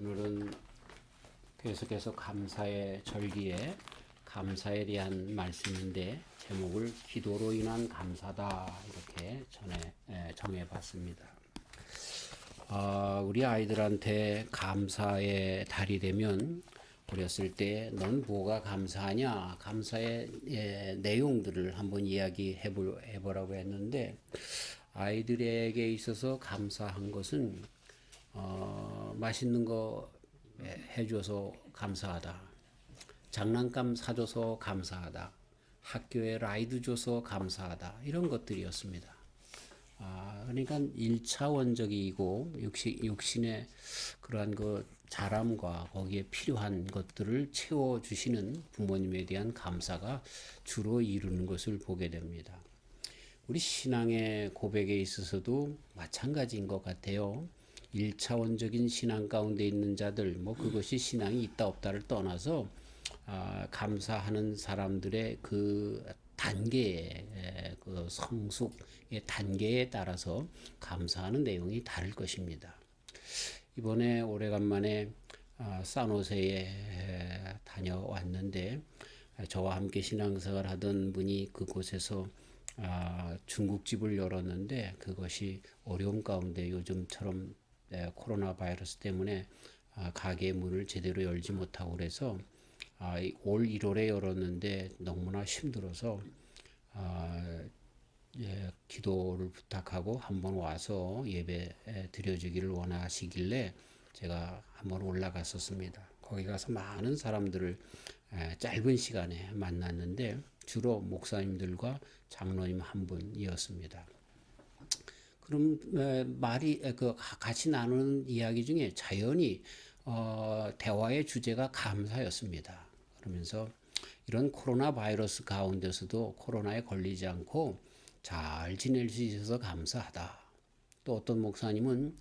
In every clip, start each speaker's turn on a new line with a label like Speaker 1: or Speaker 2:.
Speaker 1: 오늘은 계속해서 감사의 절기에 감사에 대한 말씀인데 제목을 기도로 인한 감사다 이렇게 정해봤습니다. 우리 아이들한테 감사의 달이 되면 어렸을 때 넌 뭐가 감사하냐 감사의 내용들을 한번 이야기해보라고 했는데 아이들에게 있어서 감사한 것은 맛있는 거 해줘서 감사하다. 장난감 사줘서 감사하다. 학교에 라이드 줘서 감사하다. 이런 것들이었습니다. 그러니까 1차원적이고 육신의 그러한 그 자람과 거기에 필요한 것들을 채워주시는 부모님에 대한 감사가 주로 이루는 것을 보게 됩니다. 우리 신앙의 고백에 있어서도 마찬가지인 것 같아요. 1차원적인 신앙 가운데 있는 자들, 그것이 신앙이 있다 없다를 떠나서 감사하는 사람들의 그 단계의 그 성숙의 단계에 따라서 감사하는 내용이 다를 것입니다. 이번에 오래간만에 산호세에 다녀왔는데 저와 함께 신앙생활 하던 분이 그곳에서 중국집을 열었는데 그것이 어려움 가운데 요즘처럼 코로나 바이러스 때문에 가게 문을 제대로 열지 못하고 그래서 올 1월에 열었는데 너무나 힘들어서 기도를 부탁하고 한번 와서 예배 드려주기를 원하시길래 제가 한번 올라갔었습니다. 거기 가서 많은 사람들을 짧은 시간에 만났는데 주로 목사님들과 장로님 한 분이었습니다. 그럼 같이 나누는 이야기 중에 자연히 대화의 주제가 감사였습니다. 그러면서 이런 코로나 바이러스 가운데서도 코로나에 걸리지 않고 잘 지낼 수 있어서 감사하다. 또 어떤 목사님은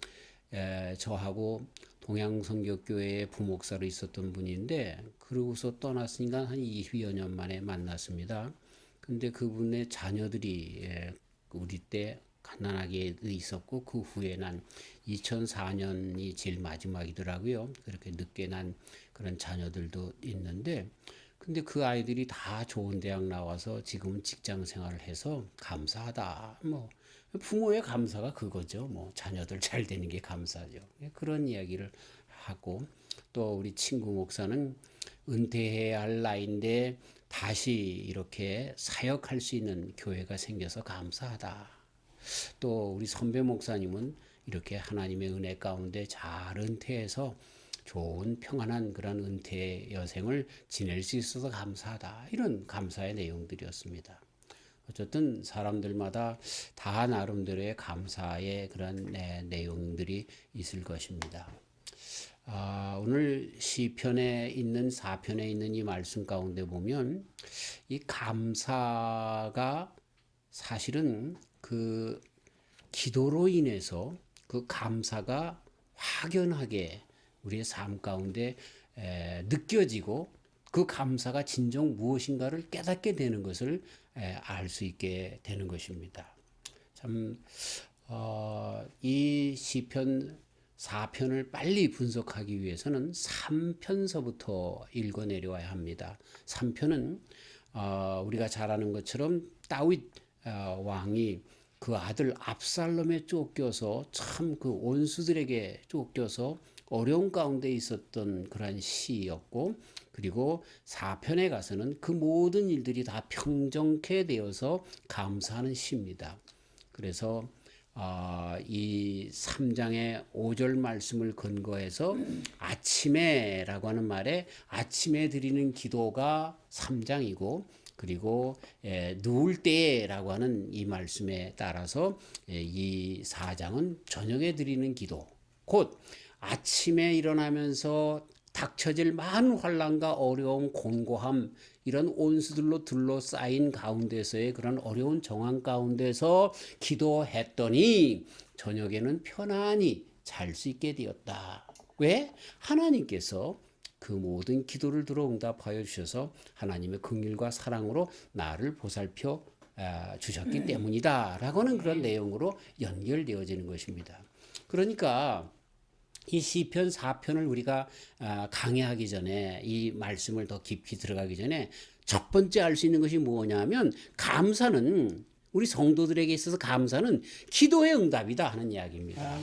Speaker 1: 저하고 동양성교교회의 부목사로 있었던 분인데 그러고서 떠났으니까 한 20여 년 만에 만났습니다. 근데 그분의 자녀들이 우리 때 가난하게 있었고 그 후에 난 2004년이 제일 마지막이더라고요. 그렇게 늦게 난 그런 자녀들도 있는데 근데 그 아이들이 다 좋은 대학 나와서 지금은 직장 생활을 해서 감사하다. 부모의 감사가 그거죠. 자녀들 잘 되는 게 감사죠. 그런 이야기를 하고 또 우리 친구 목사는 은퇴해야 할 나이인데 다시 이렇게 사역할 수 있는 교회가 생겨서 감사하다. 또 우리 선배 목사님은 이렇게 하나님의 은혜 가운데 잘 은퇴해서 좋은 평안한 그런 은퇴 여생을 지낼 수 있어서 감사하다. 이런 감사의 내용들이었습니다. 어쨌든 사람들마다 다 나름대로의 감사의 그런 내용들이 있을 것입니다. 오늘 시편에 있는 4편에 있는 이 말씀 가운데 보면 이 감사가 사실은 그 기도로 인해서 그 감사가 확연하게 우리의 삶 가운데 느껴지고 그 감사가 진정 무엇인가를 깨닫게 되는 것을 알 수 있게 되는 것입니다. 참, 이 시편 4편을 빨리 분석하기 위해서는 3편서부터 읽어 내려와야 합니다. 3편은 우리가 잘 아는 것처럼 다윗 왕이 그 아들 압살롬에 쫓겨서 참 그 원수들에게 쫓겨서 어려운 가운데 있었던 그런 시였고 그리고 4편에 가서는 그 모든 일들이 다 평정케 되어서 감사하는 시입니다. 그래서 이 3장의 5절 말씀을 근거해서 아침에라고 하는 말에 아침에 드리는 기도가 3장이고 그리고 누울 때라고 하는 이 말씀에 따라서 이 4장은 저녁에 드리는 기도 곧 아침에 일어나면서 닥쳐질 많은 환난과 어려움, 곤고함 이런 온수들로 둘러싸인 가운데서의 그런 어려운 정황 가운데서 기도했더니 저녁에는 편안히 잘 수 있게 되었다. 왜? 하나님께서 그 모든 기도를 들어 응답하여 주셔서 하나님의 긍휼과 사랑으로 나를 보살펴 주셨기 때문이다 라고 하는 그런 내용으로 연결되어지는 것입니다. 그러니까 이 시편 4편을 우리가 강의하기 전에 이 말씀을 더 깊이 들어가기 전에 첫 번째 알 수 있는 것이 뭐냐면 감사는 우리 성도들에게 있어서 감사는 기도의 응답이다 하는 이야기입니다.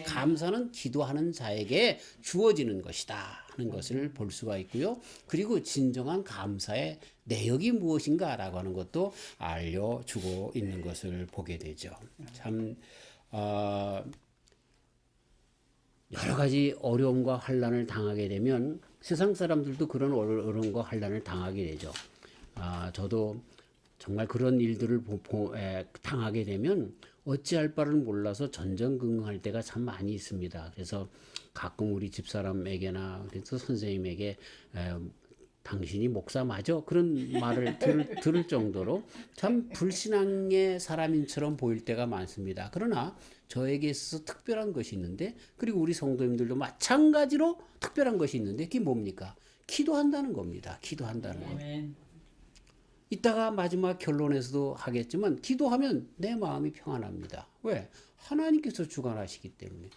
Speaker 1: 감사는 기도하는 자에게 주어지는 것이다 하는 것을 볼 수가 있고요. 그리고 진정한 감사의 내역이 무엇인가라고 하는 것도 알려주고 있는 것을 보게 되죠. 참 여러 가지 어려움과 환난을 당하게 되면 세상 사람들도 그런 어려움과 환난을 당하게 되죠. 저도 정말 그런 일들을 당하게 되면 어찌할 바를 몰라서 전전긍긍할 때가 참 많이 있습니다. 그래서 가끔 우리 집사람에게나 그래서 선생님에게 당신이 목사 맞아? 그런 말을 들을 정도로 참 불신앙의 사람인처럼 보일 때가 많습니다. 그러나 저에게 있어서 특별한 것이 있는데, 그리고 우리 성도님들도 마찬가지로 특별한 것이 있는데, 그게 뭡니까? 기도한다는 겁니다. 기도한다는 것. 이따가 마지막 결론에서도 하겠지만 기도하면 내 마음이 평안합니다. 왜? 하나님께서 주관하시기 때문에.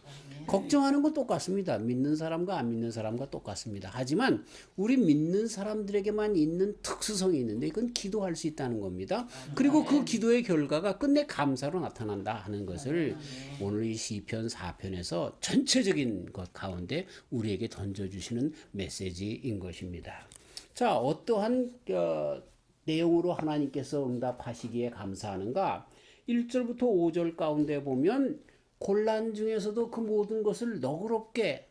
Speaker 1: 걱정하는 건 똑같습니다. 믿는 사람과 안 믿는 사람과 똑같습니다. 하지만 우리 믿는 사람들에게만 있는 특수성이 있는데 이건 기도할 수 있다는 겁니다. 그리고 그 기도의 결과가 끝내 감사로 나타난다 하는 것을 오늘 이 시편 4편에서 전체적인 것 가운데 우리에게 던져주시는 메시지인 것입니다. 자, 어떠한 내용으로 하나님께서 응답하시기에 감사하는가? 1절부터 5절 가운데 보면 곤란 중에서도 그 모든 것을 너그럽게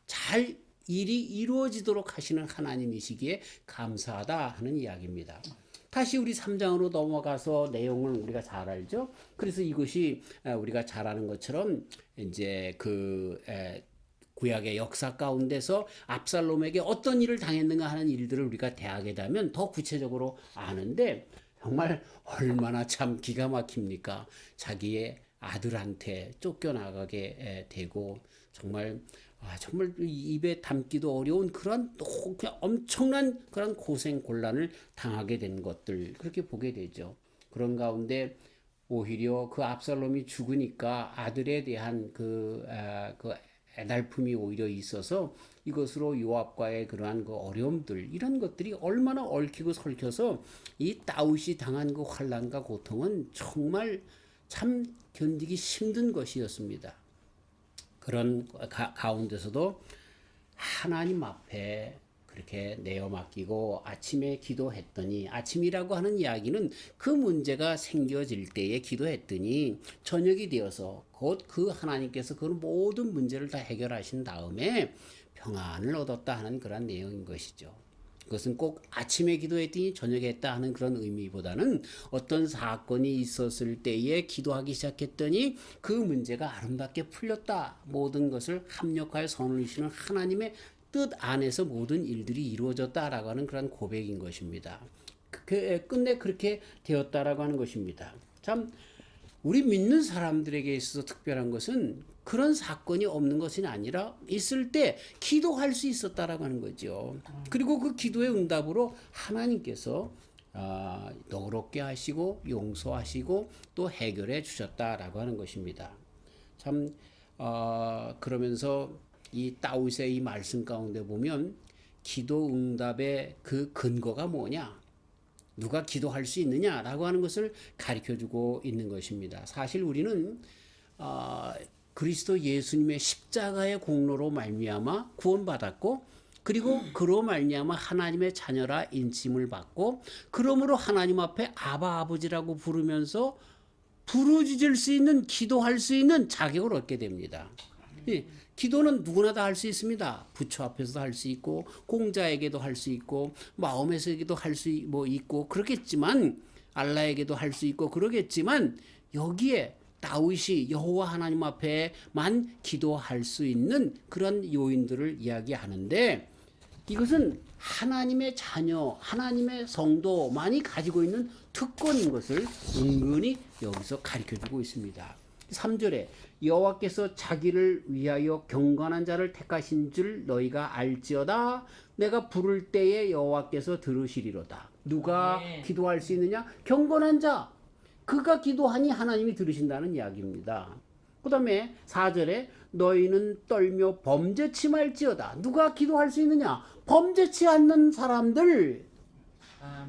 Speaker 1: 잘 일이 이루어지도록 하시는 하나님이시기에 감사하다 하는 이야기입니다. 다시 우리 3장으로 넘어가서 내용을 우리가 잘 알죠. 그래서 이것이 우리가 잘 아는 것처럼 이제 구약의 역사 가운데서 압살롬에게 어떤 일을 당했는가 하는 일들을 우리가 대하게 되면 더 구체적으로 아는데 정말 얼마나 참 기가 막힙니까? 자기의 아들한테 쫓겨나가게 되고 정말 입에 담기도 어려운 그런 엄청난 그런 고생 곤란을 당하게 된 것들 그렇게 보게 되죠. 그런 가운데 오히려 그 압살롬이 죽으니까 아들에 대한 그 애달픔이 오히려 있어서 이것으로 요압과의 그러한 그 어려움들 이런 것들이 얼마나 얽히고 설켜서 이 다윗이 당한 그 환난과 고통은 정말 참 견디기 힘든 것이었습니다. 그런 가운데서도 하나님 앞에 그렇게 내어 맡기고 아침에 기도했더니, 아침이라고 하는 이야기는 그 문제가 생겨질 때에 기도했더니 저녁이 되어서 곧 그 하나님께서 그 모든 문제를 다 해결하신 다음에 평안을 얻었다 하는 그런 내용인 것이죠. 그것은 꼭 아침에 기도했더니 저녁에 했다 하는 그런 의미보다는 어떤 사건이 있었을 때에 기도하기 시작했더니 그 문제가 아름답게 풀렸다. 모든 것을 합력하여 선을 이루시는 하나님의 뜻 안에서 모든 일들이 이루어졌다라고 하는 그런 고백인 것입니다. 끝내 그렇게 되었다라고 하는 것입니다. 참 우리 믿는 사람들에게 있어서 특별한 것은 그런 사건이 없는 것이 아니라 있을 때 기도할 수 있었다라고 하는 거죠. 그리고 그 기도의 응답으로 하나님께서 너그럽게 하시고 용서하시고 또 해결해 주셨다라고 하는 것입니다. 참 그러면서 이 다윗의 이 말씀 가운데 보면 기도 응답의 그 근거가 뭐냐? 누가 기도할 수 있느냐라고 하는 것을 가르쳐주고 있는 것입니다. 사실 우리는 그리스도 예수님의 십자가의 공로로 말미암아 구원받았고, 그리고 그로 말미암아 하나님의 자녀라 인침을 받고, 그러므로 하나님 앞에 아바 아버지라고 부르면서 부르짖을 수 있는, 기도할 수 있는 자격을 얻게 됩니다. 기도는 누구나 다 할 수 있습니다. 부처 앞에서도 할 수 있고, 공자에게도 할 수 있고, 마음에서도 할 수 있고 그렇겠지만, 알라에게도 할 수 있고 그러겠지만, 여기에 다윗이 여호와 하나님 앞에만 기도할 수 있는 그런 요인들을 이야기하는데, 이것은 하나님의 자녀, 하나님의 성도만이 가지고 있는 특권인 것을 은근히 여기서 가르쳐주고 있습니다. 3절에 여호와께서 자기를 위하여 경건한 자를 택하신 줄 너희가 알지어다. 내가 부를 때에 여호와께서 들으시리로다. 누가 기도할 수 있느냐? 경건한 자. 그가 기도하니 하나님이 들으신다는 이야기입니다. 그 다음에 4절에 너희는 떨며 범죄치 말지어다. 누가 기도할 수 있느냐? 범죄치 않는 사람들,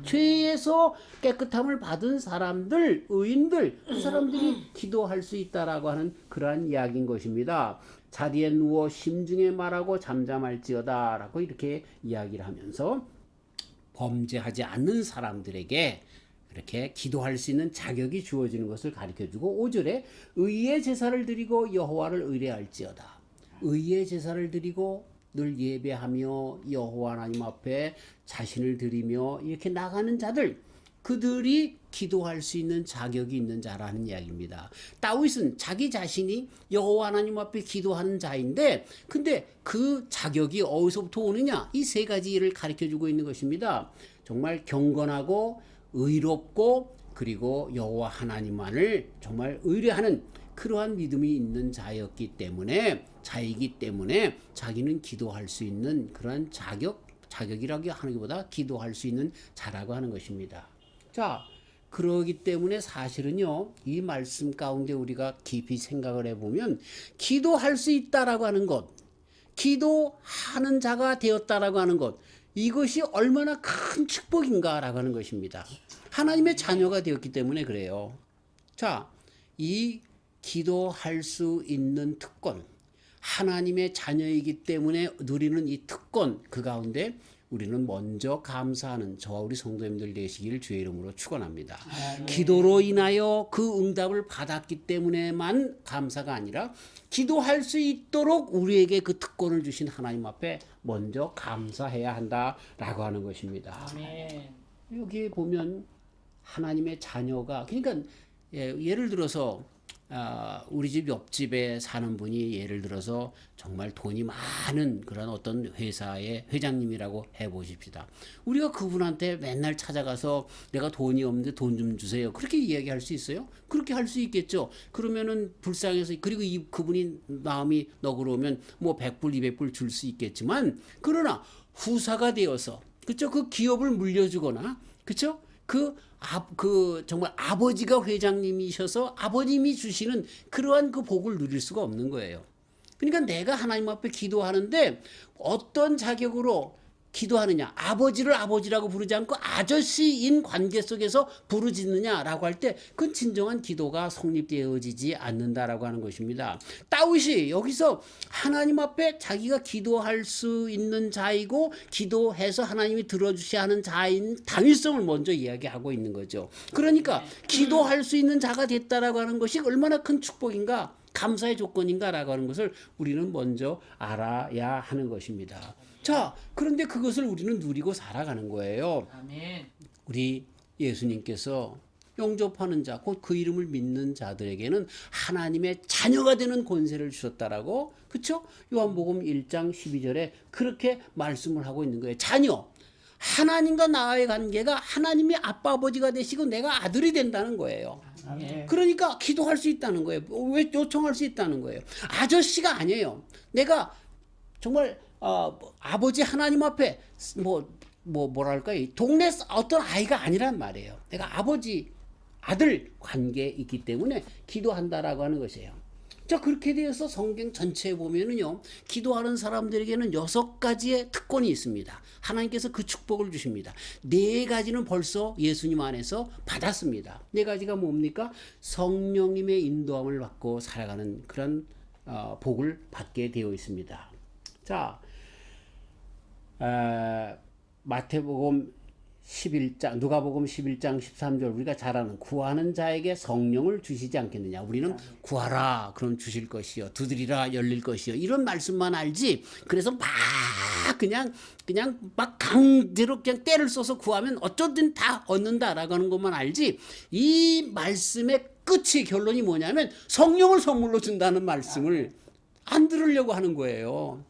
Speaker 1: 죄에서 깨끗함을 받은 사람들, 의인들, 그 사람들이 기도할 수 있다라고 하는 그러한 이야기인 것입니다. 자리에 누워 심중에 말하고 잠잠할지어다 라고 이렇게 이야기를 하면서 범죄하지 않는 사람들에게 그렇게 기도할 수 있는 자격이 주어지는 것을 가르쳐주고 5절에 의의 제사를 드리고 여호와를 의뢰할지어다. 의의 제사를 드리고 늘 예배하며 여호와 하나님 앞에 자신을 드리며 이렇게 나가는 자들, 그들이 기도할 수 있는 자격이 있는 자라는 이야기입니다. 다윗은 자기 자신이 여호와 하나님 앞에 기도하는 자인데, 근데 그 자격이 어디서부터 오느냐? 이 세 가지 일을 가르쳐주고 있는 것입니다. 정말 경건하고 의롭고 그리고 여호와 하나님만을 정말 의뢰하는 그러한 믿음이 있는 자이기 때문에 자기는 기도할 수 있는 그러한 자격이라고 하기보다 기도할 수 있는 자라고 하는 것입니다. 자, 그러기 때문에 사실은요, 이 말씀 가운데 우리가 깊이 생각을 해보면 기도할 수 있다라고 하는 것, 기도하는 자가 되었다라고 하는 것, 이것이 얼마나 큰 축복인가라고 하는 것입니다. 하나님의 자녀가 되었기 때문에 그래요. 자, 이 기도할 수 있는 특권, 하나님의 자녀이기 때문에 누리는 이 특권, 그 가운데 우리는 먼저 감사하는 저와 우리 성도님들 되시기를 주의 이름으로 축원합니다. 기도로 인하여 그 응답을 받았기 때문에만 감사가 아니라 기도할 수 있도록 우리에게 그 특권을 주신 하나님 앞에 먼저 감사해야 한다라고 하는 것입니다.
Speaker 2: 아멘.
Speaker 1: 여기에 보면 하나님의 자녀가, 그러니까 예를 들어서 우리 집 옆집에 사는 분이 예를 들어서 정말 돈이 많은 그런 어떤 회사의 회장님이라고 해보십시다. 우리가 그분한테 맨날 찾아가서 내가 돈이 없는데 돈 좀 주세요, 그렇게 이야기할 수 있어요? 그렇게 할 수 있겠죠. 그러면은 불쌍해서, 그리고 그분이 마음이 너그러우면 뭐 100불 200불 줄 수 있겠지만, 그러나 후사가 되어서, 그렇죠, 그 기업을 물려주거나, 그렇죠, 정말 아버지가 회장님이셔서 아버님이 주시는 그러한 그 복을 누릴 수가 없는 거예요. 그러니까 내가 하나님 앞에 기도하는데 어떤 자격으로 기도하느냐, 아버지를 아버지라고 부르지 않고 아저씨인 관계 속에서 부르짖느냐라고 할 때 그건 진정한 기도가 성립되어지지 않는다라고 하는 것입니다. 다윗이 여기서 하나님 앞에 자기가 기도할 수 있는 자이고 기도해서 하나님이 들어주셔야 하는 자인 당위성을 먼저 이야기하고 있는 거죠. 그러니까 기도할 수 있는 자가 됐다라고 하는 것이 얼마나 큰 축복인가, 감사의 조건인가라고 하는 것을 우리는 먼저 알아야 하는 것입니다. 자, 그런데 그것을 우리는 누리고 살아가는 거예요.
Speaker 2: 아멘.
Speaker 1: 우리 예수님께서 영접하는 자, 곧 그 이름을 믿는 자들에게는 하나님의 자녀가 되는 권세를 주셨다라고, 그렇죠? 요한복음 1장 12절에 그렇게 말씀을 하고 있는 거예요. 자녀, 하나님과 나의 관계가 하나님이 아빠 아버지가 되시고 내가 아들이 된다는 거예요.
Speaker 2: 아멘.
Speaker 1: 그러니까 기도할 수 있다는 거예요. 왜 요청할 수 있다는 거예요. 아저씨가 아니에요. 내가 정말 아버지 하나님 앞에 뭐랄까, 동네 어떤 아이가 아니란 말이에요. 내가 아버지 아들 관계에 있기 때문에 기도한다라고 하는 것이에요. 자, 그렇게 되어서 성경 전체에 보면은요, 기도하는 사람들에게는 6가지의 특권이 있습니다. 하나님께서 그 축복을 주십니다. 4가지는 벌써 예수님 안에서 받았습니다. 4가지가 뭡니까? 성령님의 인도함을 받고 살아가는 그런 복을 받게 되어 있습니다. 자, 마태복음 11장, 누가복음 11장 13절, 우리가 잘 아는 구하는 자에게 성령을 주시지 않겠느냐. 우리는 구하라 그럼 주실 것이요, 두드리라 열릴 것이요, 이런 말씀만 알지. 그래서 막 그냥 막 강제로 그냥 때를 써서 구하면 어쩌든 다 얻는다라고 하는 것만 알지. 이 말씀의 끝이, 결론이 뭐냐면 성령을 선물로 준다는 말씀을 안 들으려고 하는 거예요.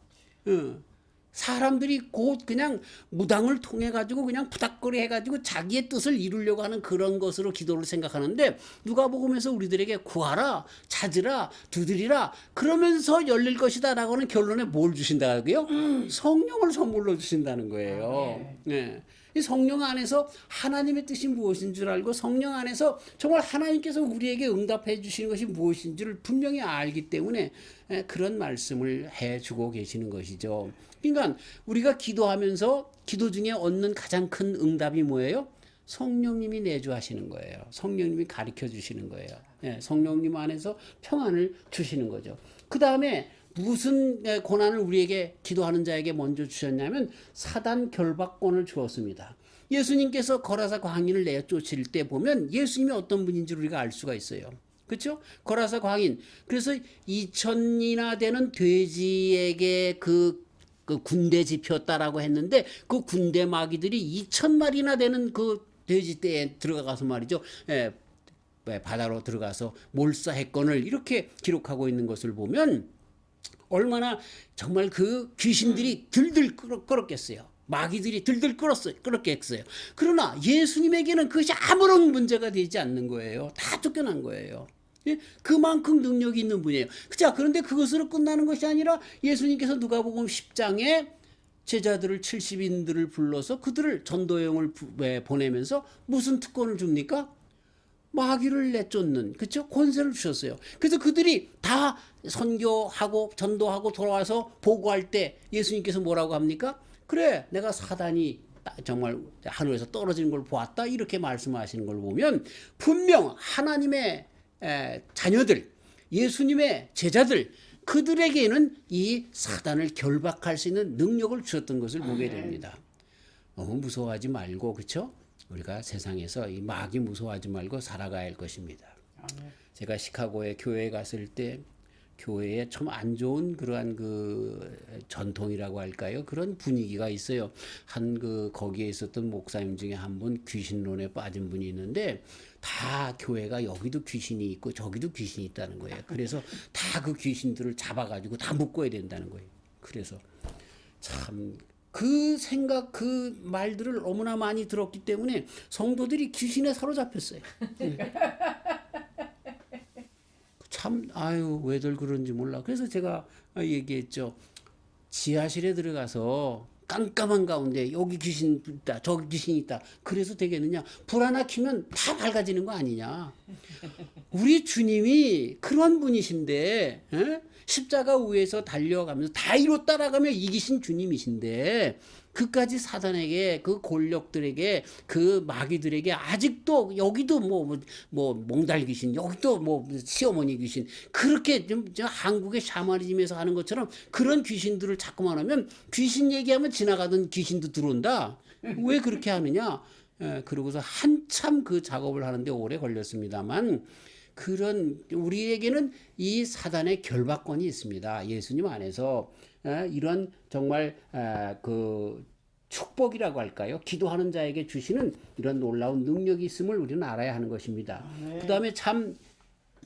Speaker 1: 사람들이 곧 그냥 무당을 통해 가지고 그냥 부닥거리 해가지고 자기의 뜻을 이루려고 하는 그런 것으로 기도를 생각하는데, 누가복음에서 우리들에게 구하라, 찾으라, 두드리라 그러면서 열릴 것이다라고 하는 결론에 뭘 주신다고요? 성령을 선물로 주신다는 거예요. 네. 이 성령 안에서 하나님의 뜻이 무엇인 줄 알고 성령 안에서 정말 하나님께서 우리에게 응답해 주시는 것이 무엇인 줄을 분명히 알기 때문에 그런 말씀을 해주고 계시는 것이죠. 그러니까 우리가 기도하면서 기도 중에 얻는 가장 큰 응답이 뭐예요? 성령님이 내주하시는 거예요. 성령님이 가르쳐 주시는 거예요. 성령님 안에서 평안을 주시는 거죠. 그 다음에 무슨 고난을 우리에게 기도하는 자에게 먼저 주셨냐면 사단 결박권을 주었습니다. 예수님께서 거라사 광인을 내쫓을 때 보면 예수님이 어떤 분인지 우리가 알 수가 있어요. 그렇죠? 거라사 광인. 그래서 2,000이나 되는 돼지에게 그 군대 지폈다라고 했는데 그 군대 마귀들이 2,000마리나 되는 그 돼지떼에 들어가서 말이죠. 바다로 들어가서 몰사했건을 이렇게 기록하고 있는 것을 보면 얼마나 정말 그 귀신들이 들들 끓었겠어요. 마귀들이 들들 끓었겠어요. 그러나 예수님에게는 그것이 아무런 문제가 되지 않는 거예요. 다 쫓겨난 거예요. 그만큼 능력이 있는 분이에요. 자, 그런데 그것으로 끝나는 것이 아니라 예수님께서 누가복음 10장에 제자들을 70인들을 불러서 그들을 전도여행을 보내면서 무슨 특권을 줍니까? 마귀를 내쫓는, 그렇죠? 권세를 주셨어요. 그래서 그들이 다 선교하고 전도하고 돌아와서 보고할 때 예수님께서 뭐라고 합니까? 그래, 내가 사단이 정말 하늘에서 떨어지는 걸 보았다, 이렇게 말씀하시는 걸 보면 분명 하나님의 자녀들, 예수님의 제자들, 그들에게는 이 사단을 결박할 수 있는 능력을 주셨던 것을 보게 됩니다. 너무 무서워하지 말고, 그렇죠? 우리가 세상에서 이 마귀 무서워하지 말고 살아가야 할 것입니다. 제가 시카고에 교회에 갔을 때 교회에 참 안 좋은 그러한 그 전통이라고 할까요? 그런 분위기가 있어요. 거기에 있었던 목사님 중에 한 분 귀신론에 빠진 분이 있는데 다 교회가 여기도 귀신이 있고 저기도 귀신이 있다는 거예요. 그래서 다 그 귀신들을 잡아가지고 다 묶어야 된다는 거예요. 그래서 참 그 생각, 그 말들을 너무나 많이 들었기 때문에 성도들이 귀신에 사로잡혔어요. 참, 아유, 왜들 그런지 몰라. 그래서 제가 얘기했죠. 지하실에 들어가서 깜깜한 가운데 여기 귀신 있다, 저기 귀신 있다. 그래서 되겠느냐? 불 하나 켜면 다 밝아지는 거 아니냐? 우리 주님이 그런 분이신데, 십자가 위에서 달려가면서 다 이뤘다 나가며 이기신 주님이신데, 그까지 사단에게, 그 권력들에게, 그 마귀들에게 아직도 여기도 몽달 귀신, 여기도 시어머니 귀신, 그렇게 좀 한국의 샤머니즘에서 하는 것처럼 그런 귀신들을 자꾸만 하면 귀신 얘기하면 지나가던 귀신도 들어온다. 왜 그렇게 하느냐? 그러고서 한참 그 작업을 하는데 오래 걸렸습니다만, 그런 우리에게는 이 사단의 결박권이 있습니다. 예수님 안에서 이런 정말 그 축복이라고 할까요? 기도하는 자에게 주시는 이런 놀라운 능력이 있음을 우리는 알아야 하는 것입니다. 그 다음에 참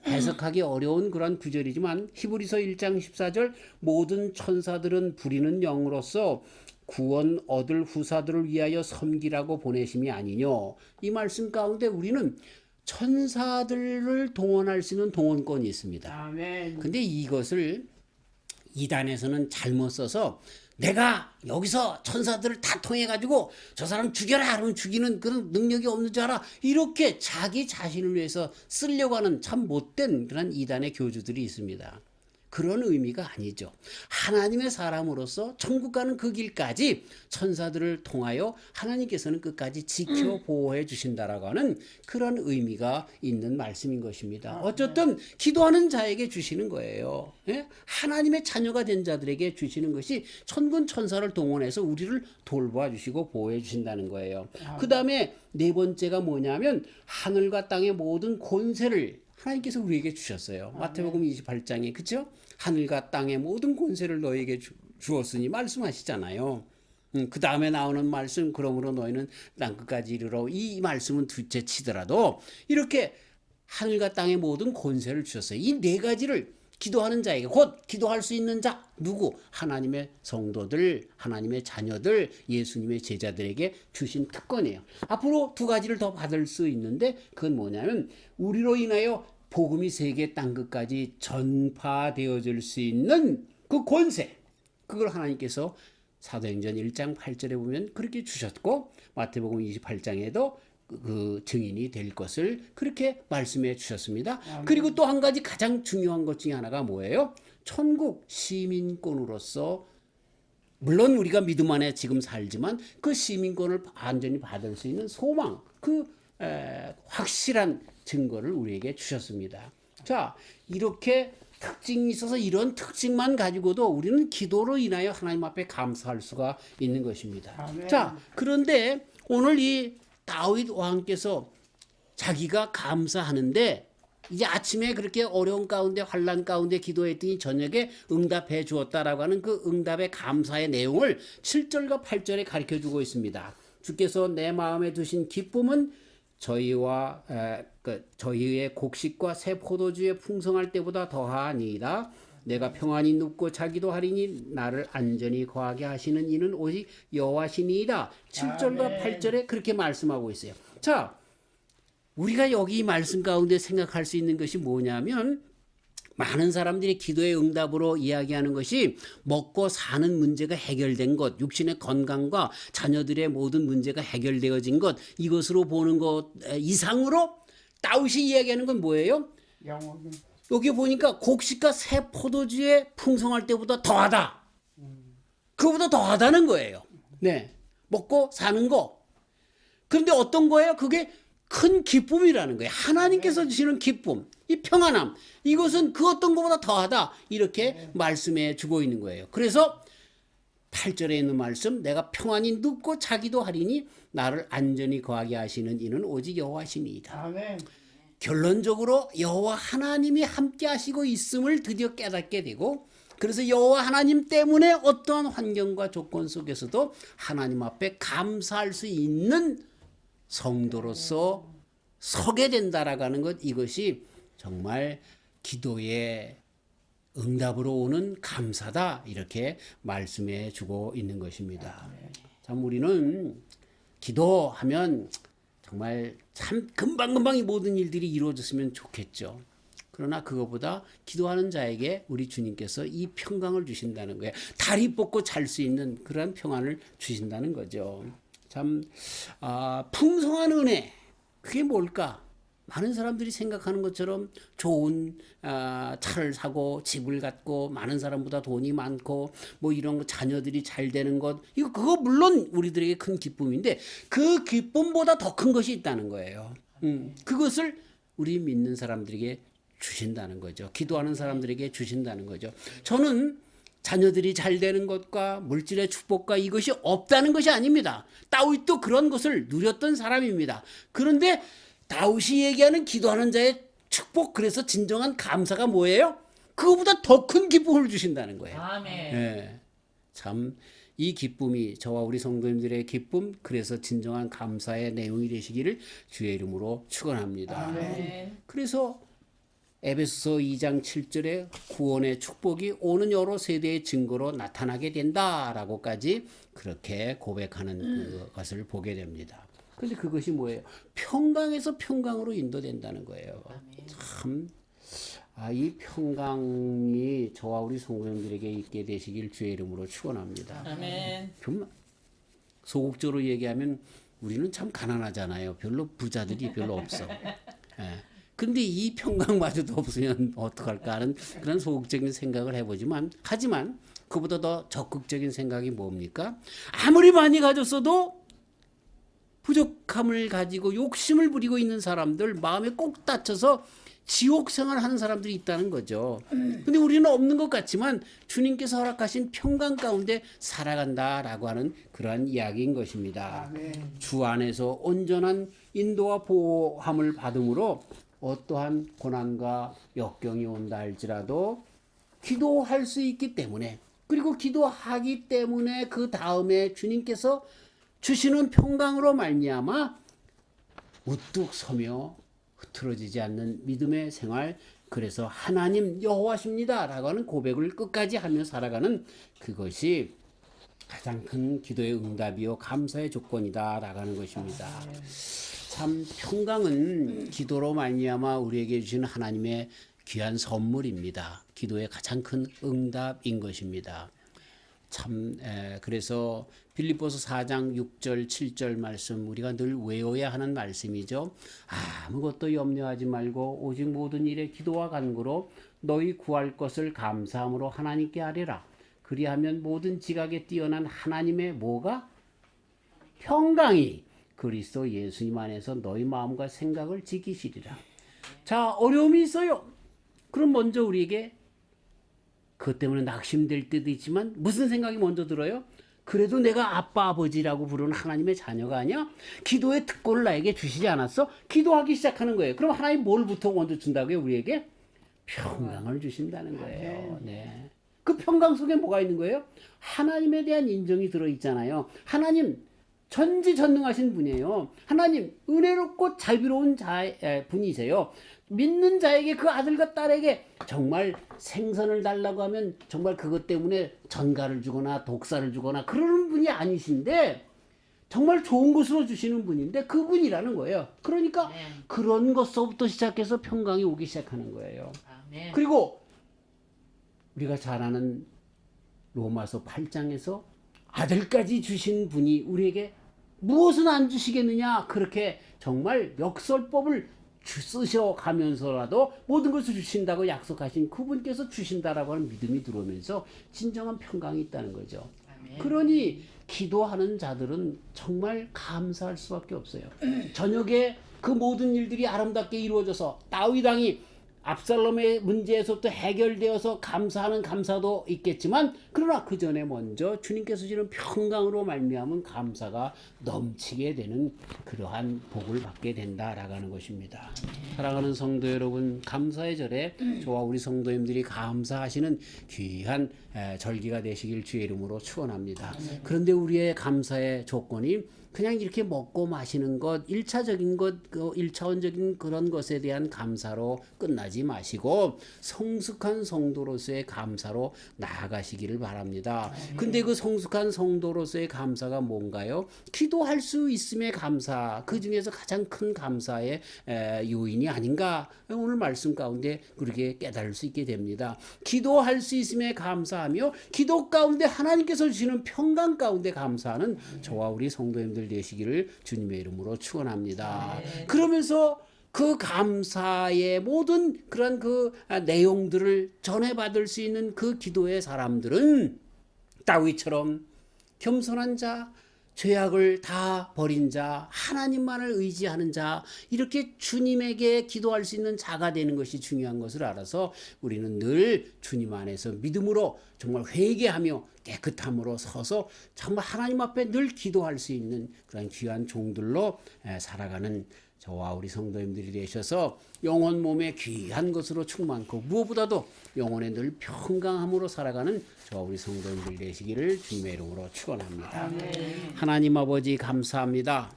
Speaker 1: 해석하기 어려운 그런 구절이지만 히브리서 1장 14절 모든 천사들은 부리는 영으로서 구원 얻을 후사들을 위하여 섬기라고 보내심이 아니뇨. 이 말씀 가운데 우리는 천사들을 동원할 수 있는 동원권이 있습니다.
Speaker 2: 아멘.
Speaker 1: 근데 이것을 이단에서는 잘못 써서 내가 여기서 천사들을 다 통해가지고 저 사람 죽여라 그러면 죽이는 그런 능력이 없는 줄 알아. 이렇게 자기 자신을 위해서 쓰려고 하는 참 못된 그런 이단의 교주들이 있습니다. 그런 의미가 아니죠. 하나님의 사람으로서 천국 가는 그 길까지 천사들을 통하여 하나님께서는 끝까지 지켜 보호해 주신다라고 하는 그런 의미가 있는 말씀인 것입니다. 어쨌든 기도하는 자에게 주시는 거예요. 예? 하나님의 자녀가 된 자들에게 주시는 것이 천군 천사를 동원해서 우리를 돌봐 주시고 보호해 주신다는 거예요. 그 다음에 네 번째가 뭐냐면 하늘과 땅의 모든 권세를 하나님께서 우리에게 주셨어요. 마태복음 28장에 그렇죠? 하늘과 땅의 모든 권세를 너에게 주었으니 말씀하시잖아요. 그 다음에 나오는 말씀 그러므로 너희는 땅끝까지 이르러 이 말씀은 둘째 치더라도 이렇게 하늘과 땅의 모든 권세를 주셨어요. 이 네 가지를 기도하는 자에게 곧 기도할 수 있는 자 누구? 하나님의 성도들, 하나님의 자녀들, 예수님의 제자들에게 주신 특권이에요. 앞으로 두 가지를 더 받을 수 있는데 그건 뭐냐면 우리로 인하여 복음이 세계 땅끝까지 전파되어질 수 있는 그 권세, 그걸 하나님께서 사도행전 1장 8절에 보면 그렇게 주셨고 마태복음 28장에도 그 증인이 될 것을 그렇게 말씀해 주셨습니다. 그리고 또 한 가지 가장 중요한 것 중에 하나가 뭐예요? 천국 시민권으로서 물론 우리가 믿음 안에 지금 살지만 그 시민권을 완전히 받을 수 있는 소망, 확실한 증거를 우리에게 주셨습니다. 자, 이렇게 특징이 있어서 이런 특징만 가지고도 우리는 기도로 인하여 하나님 앞에 감사할 수가 있는 것입니다.
Speaker 2: 아멘.
Speaker 1: 자, 그런데 오늘 이 다윗 왕께서 자기가 감사하는데 이제 아침에 그렇게 어려운 가운데 환난 가운데 기도했더니 저녁에 응답해 주었다라고 하는 그 응답의 감사의 내용을 7절과 8절에 가르쳐 주고 있습니다. 주께서 내 마음에 두신 기쁨은 저희와 저희의 곡식과 새 포도주에 풍성할 때보다 더하니이다. 내가 평안히 눕고 자기도 하리니 나를 안전히 거하게 하시는 이는 오직 여호와시니이다. 7절과 8절에 그렇게 말씀하고 있어요. 자, 우리가 여기 이 말씀 가운데 생각할 수 있는 것이 뭐냐면 많은 사람들이 기도의 응답으로 이야기하는 것이 먹고 사는 문제가 해결된 것, 육신의 건강과 자녀들의 모든 문제가 해결되어진 것, 이것으로 보는 것 이상으로 다윗이 이야기하는 건 뭐예요?
Speaker 2: 영원히.
Speaker 1: 여기 보니까 곡식과 새 포도주에 풍성할 때보다 더하다. 그보다 더하다는 거예요. 네, 먹고 사는 거. 그런데 어떤 거예요? 그게 큰 기쁨이라는 거예요. 하나님께서 주시는 기쁨, 이 평안함, 이것은 그 어떤 것보다 더하다. 이렇게 말씀해 주고 있는 거예요. 그래서 8절에 있는 말씀, 내가 평안히 눕고 자기도 하리니 나를 안전히 거하게 하시는 이는 오직 여호와시니이다.
Speaker 2: 아멘.
Speaker 1: 결론적으로 여호와 하나님이 함께 하시고 있음을 드디어 깨닫게 되고, 그래서 여호와 하나님 때문에 어떠한 환경과 조건 속에서도 하나님 앞에 감사할 수 있는 성도로서 서게 된다라고 하는 것, 이것이 정말 기도의 응답으로 오는 감사다, 이렇게 말씀해 주고 있는 것입니다. 참 우리는 기도하면 정말 참 금방금방 이 모든 일들이 이루어졌으면 좋겠죠. 그러나 그것보다 기도하는 자에게 우리 주님께서 이 평강을 주신다는 거예요. 다리 뻗고 잘 수 있는 그런 평안을 주신다는 거죠. 참 풍성한 은혜, 그게 뭘까? 많은 사람들이 생각하는 것처럼 좋은 차를 사고 집을 갖고 많은 사람보다 돈이 많고 뭐 이런 거 자녀들이 잘 되는 것, 그거 물론 우리들에게 큰 기쁨인데 그 기쁨보다 더 큰 것이 있다는 거예요. 그것을 우리 믿는 사람들에게 주신다는 거죠. 기도하는 사람들에게 주신다는 거죠. 저는 자녀들이 잘 되는 것과 물질의 축복과 이것이 없다는 것이 아닙니다. 다윗도 그런 것을 누렸던 사람입니다. 그런데 다윗이 얘기하는 기도하는 자의 축복, 그래서 진정한 감사가 뭐예요? 그거보다 더 큰 기쁨을 주신다는 거예요.
Speaker 3: 아멘.
Speaker 1: 네. 참 이 기쁨이 저와 우리 성도님들의 기쁨, 그래서 진정한 감사의 내용이 되시기를 주의 이름으로 축원합니다.
Speaker 3: 아멘.
Speaker 1: 그래서 에베소서 2장 7절에 구원의 축복이 오는 여러 세대의 증거로 나타나게 된다라고까지 그렇게 고백하는 그것을 보게 됩니다. 그런데 그것이 뭐예요? 평강에서 평강으로 인도된다는 거예요. 참, 이 평강이 저와 우리 성도님들에게 있게 되시길 주의 이름으로 축원합니다.
Speaker 3: 아멘.
Speaker 1: 좀 소극적으로 얘기하면 우리는 참 가난하잖아요. 별로 부자들이 별로 없어. 예. 근데 이 평강마저도 없으면 어떡할까 하는 그런 소극적인 생각을 해보지만, 하지만 그보다 더 적극적인 생각이 뭡니까? 아무리 많이 가졌어도 부족함을 가지고 욕심을 부리고 있는 사람들, 마음에 꼭 다쳐서 지옥 생활하는 사람들이 있다는 거죠. 근데 우리는 없는 것 같지만 주님께서 허락하신 평강 가운데 살아간다라고 하는 그러한 이야기인 것입니다.
Speaker 2: 아멘.
Speaker 1: 주 안에서 온전한 인도와 보호함을 받음으로 어떠한 고난과 역경이 온다 할지라도 기도할 수 있기 때문에, 그리고 기도하기 때문에 그 다음에 주님께서 주시는 평강으로 말미암아 우뚝 서며 흐트러지지 않는 믿음의 생활, 그래서 하나님 여호와십니다라고 하는 고백을 끝까지 하며 살아가는 그것이 가장 큰 기도의 응답이요 감사의 조건이다라고 하는 것입니다. 참 평강은 기도로 말미암아 우리에게 주시는 하나님의 귀한 선물입니다. 기도의 가장 큰 응답인 것입니다. 그래서 빌립보서 4장 6절 7절 말씀 우리가 늘 외워야 하는 말씀이죠. 아무것도 염려하지 말고 오직 모든 일에 기도와 간구로 너희 구할 것을 감사함으로 하나님께 아뢰라. 그리하면 모든 지각에 뛰어난 하나님의 뭐가? 평강이 그리스도 예수님 안에서 너희 마음과 생각을 지키시리라. 자, 어려움이 있어요. 그럼 먼저 우리에게 그것 때문에 낙심될 때도 있지만 무슨 생각이 먼저 들어요? 그래도 내가 아빠 아버지라고 부르는 하나님의 자녀가 아니야? 기도의 특권을 나에게 주시지 않았어? 기도하기 시작하는 거예요. 그럼 하나님 뭘부터 먼저 준다고요? 우리에게? 평강을 주신다는 거예요. 네. 그 평강 속에 뭐가 있는 거예요? 하나님에 대한 인정이 들어있잖아요. 하나님 전지전능하신 분이에요. 하나님 은혜롭고 자비로운 분이세요. 믿는 자에게 그 아들과 딸에게 정말 생선을 달라고 하면 정말 그것 때문에 전가를 주거나 독사를 주거나 그러는 분이 아니신데 정말 좋은 것으로 주시는 분인데 그분이라는 거예요. 그러니까 그런 것서부터 시작해서 평강이 오기 시작하는 거예요. 그리고 우리가 잘 아는 로마서 8장에서 아들까지 주신 분이 우리에게 무엇은 안 주시겠느냐, 그렇게 정말 역설법을 쓰셔가면서라도 모든 것을 주신다고 약속하신 그분께서 주신다라고 하는 믿음이 들어오면서 진정한 평강이 있다는 거죠. 그러니 기도하는 자들은 정말 감사할 수밖에 없어요. 저녁에 그 모든 일들이 아름답게 이루어져서 다윗 왕이 압살롬의 문제에서부터 해결되어서 감사하는 감사도 있겠지만, 그러나 그 전에 먼저 주님께서 주시는 평강으로 말미암은 감사가 넘치게 되는 그러한 복을 받게 된다라고 하는 것입니다. 사랑하는 성도 여러분, 감사의 절에 저와 우리 성도님들이 감사하시는 귀한 절기가 되시길 주의 이름으로 축원합니다. 그런데 우리의 감사의 조건이 그냥 이렇게 먹고 마시는 것, 1차적인 것, 1차원적인 그런 것에 대한 감사로 끝나지 마시고 성숙한 성도로서의 감사로 나아가시기를 바랍니다. 근데 그 성숙한 성도로서의 감사가 뭔가요? 기도할 수 있음의 감사, 그 중에서 가장 큰 감사의 요인이 아닌가, 오늘 말씀 가운데 그렇게 깨달을 수 있게 됩니다. 기도할 수 있음에 감사하며 기도 가운데 하나님께서 주시는 평강 가운데 감사하는 저와 우리 성도님들 되시기를 주님의 이름으로 축원합니다. 그러면서 그 감사의 모든 그런 그 내용들을 전해받을 수 있는 그 기도의 사람들은 다윗처럼 겸손한 자, 죄악을 다 버린 자, 하나님만을 의지하는 자, 이렇게 주님에게 기도할 수 있는 자가 되는 것이 중요한 것을 알아서 우리는 늘 주님 안에서 믿음으로 정말 회개하며 깨끗함으로 서서 정말 하나님 앞에 늘 기도할 수 있는 그런 귀한 종들로 살아가는 저와 우리 성도님들이 되셔서 영혼 몸에 귀한 것으로 충만고 무엇보다도 영혼에 늘 평강함으로 살아가는 저와 우리 성도님들 되시기를 주님의 이름으로 축원합니다. 하나님 아버지 감사합니다.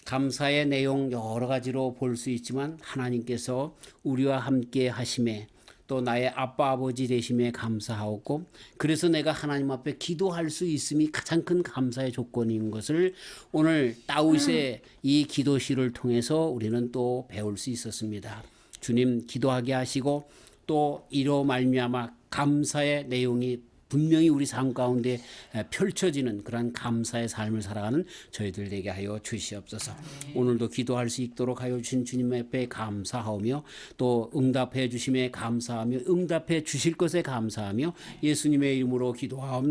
Speaker 1: 감사의 내용 여러 가지로 볼 수 있지만 하나님께서 우리와 함께 하심에 또 나의 아빠 아버지 되심에 감사하고, 그래서 내가 하나님 앞에 기도할 수 있음이 가장 큰 감사의 조건인 것을 오늘 다윗의 이 기도시를 통해서 우리는 또 배울 수 있었습니다. 주님 기도하게 하시고 또 이로 말미암아 감사의 내용이 분명히 우리 삶 가운데 펼쳐지는 그런 감사의 삶을 살아가는 저희들 되게 하여 주시옵소서. 오늘도 기도할 수 있도록 하여 주신 주님 앞에 감사하며 또 응답해 주심에 감사하며 응답해 주실 것에 감사하며 예수님의 이름으로 기도하옵나이다.